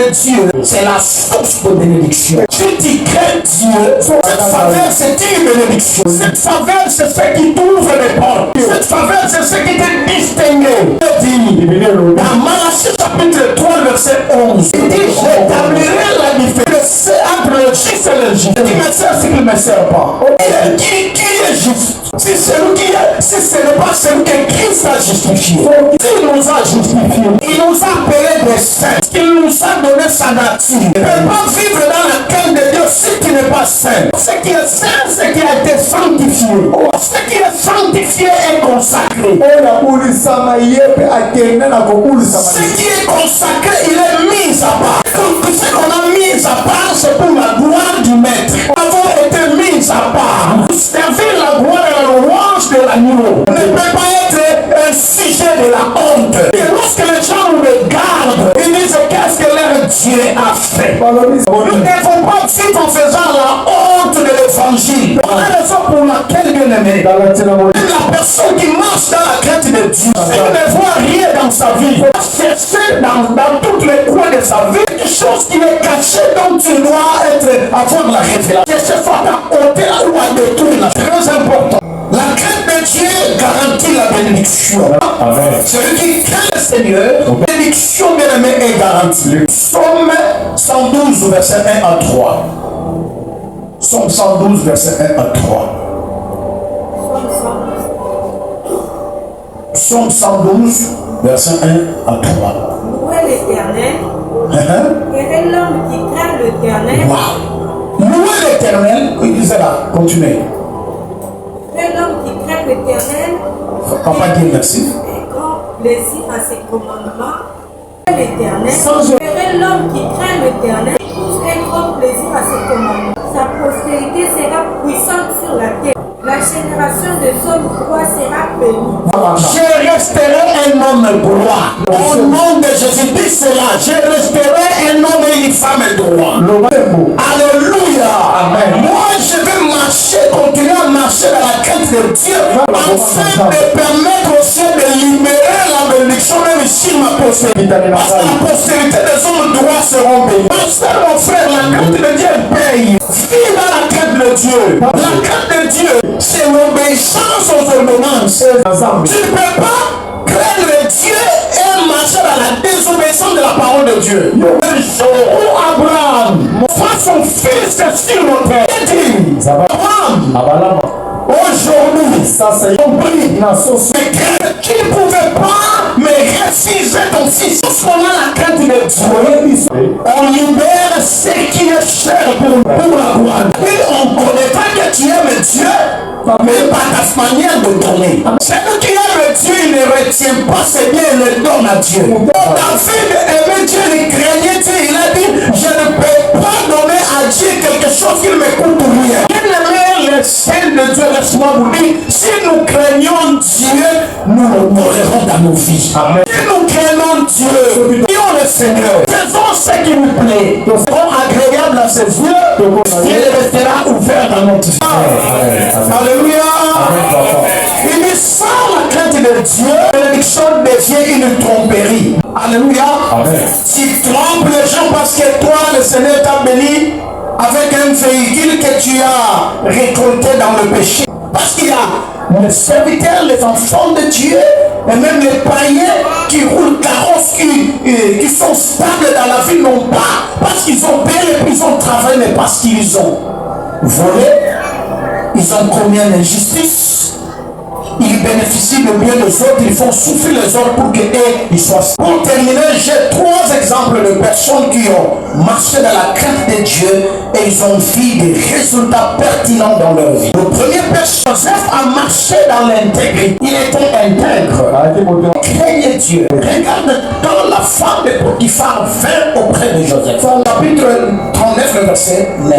de Dieu, c'est la source de bénédiction. Si tu crains Dieu, cette faveur, c'est une bénédiction. Cette faveur, c'est ce qui t'ouvre les portes. Cette faveur, c'est ce qui te distingue. Dans Malachie chapitre 3, verset 11, il dit, j'établirai la différence entre le juste et le juste. Qui me sert, ce qui ne me sert pas. Qui est juste? Si celui qui est, si ce n'est pas celui que Christ a justifié. Il nous a justifié. Il nous a appelés des saints. Il nous a donné sa nature. Tu ne peux pas vivre dans la crainte de Dieu si tu n'es pas saint. Ce qui est saint, c'est qui a été sanctifié. Ce qui est sanctifié est consacré. Ce qui est consacré, il est mis à part. Ce qu'on a mis à part, c'est pour la gloire du maître. Nous avons été mis à part. Servir la gloire et la louange de l'agneau ne peut pas être un sujet de la honte. Et lorsque les gens nous regardent, ils disent qu'est-ce que leur Dieu a fait. Nous ne devons pas vivre en faisant la honte de l'évangile. Voilà la raison pour laquelle, bien aimé, la personne qui marche dans la crainte de Dieu, elle ne voit rien dans sa vie. Chercher dans tous les coins de sa vie quelque chose qui est caché, dont tu dois avoir la révélation. Chercher fois à ôter la loi de tout. Très important. La crainte de Dieu garantit la bénédiction. Amen. Celui qui craint le Seigneur, la bénédiction bien aimée est garantie. Psaume 112, verset 1 à 3. Psaume 112, verset 1 à 3. Psaume 112, verset 1 à 3. Louez l'Éternel. Quel est l'homme qui craint l'Éternel? Wow. Louez l'Éternel. Oui, disait là, continuez. Quel homme qui craint l'Éternel? Papa dit merci. Et grand plaisir à ses commandements. L'Éternel. Quel l'homme qui craint l'Éternel? Trouve un grand plaisir à ses commandements. Sa postérité sera puissante sur la terre. La génération des hommes droits sera bénie. Je resterai un homme droit. Au nom de Jésus, dis cela. Je resterai un homme et une femme droit. Alléluia. Amen. Moi, je vais marcher, continuer à marcher dans la crainte de Dieu, afin de permettre au ciel de libérer la bénédiction même sur ma postérité. Parce que la postérité des hommes droits seront bénis. Parce que mon frère, la crainte de Dieu paye. Vis dans la crainte de Dieu. La crainte de Dieu, c'est l'obéissance aux ordonnances. Tu ne peux pas craindre Dieu et marcher dans la désobéissance de la parole de Dieu. Le jour où Abraham fera son fils sur notre terre, Abraham, aujourd'hui, ça c'est compris. Mais tu ne pouvais pas me refuser ton fils. Lorsqu'on a la crainte de Dieu, on libère ce qui est cher pour la gloire. Et on ne connaît pas que tu aimes Dieu, mais par ta manière de donner. Celui qui aime Dieu, il ne retient pas ses biens, il le donne à Dieu. David aimait Dieu, il craignait Dieu, il a dit, je ne peux pas donner à Dieu quelque chose qui me coûte rien. Le ciel de Dieu, laisse-moi vous dire, si nous craignons Dieu, nous l'honorerons dans nos vies. Amen. Si nous craignons Dieu, prions le Seigneur, faisons ce qui nous plaît, nous serons agréables à ses yeux, Dieu restera ouvert dans notre vie. Alléluia. Il dit sans la crainte de Dieu, l'élection devient une tromperie. Alléluia. Amen. Tu trompes les gens parce que toi, le Seigneur t'a béni avec un véhicule que tu as récolté dans le péché. Parce qu'il y a les serviteurs, les enfants de Dieu, et même les païens qui roulent carrosses, qui sont stables dans la vie, non pas parce qu'ils ont payé, ils ont travaillé, mais parce qu'ils ont volé, ils ont commis une injustice, ils bénéficient de bien des autres, ils font souffrir les autres pour qu'ils soient. Pour terminer, j'ai 3 exemples de personnes qui ont marché dans la crainte de Dieu et ils ont vu des résultats pertinents dans leur vie. Le premier personne, Joseph a marché dans l'intégrité. Il était intègre. Il craignait Dieu. Regarde quand la femme de Potiphar vint auprès de Joseph. Chapitre 39, le verset 9.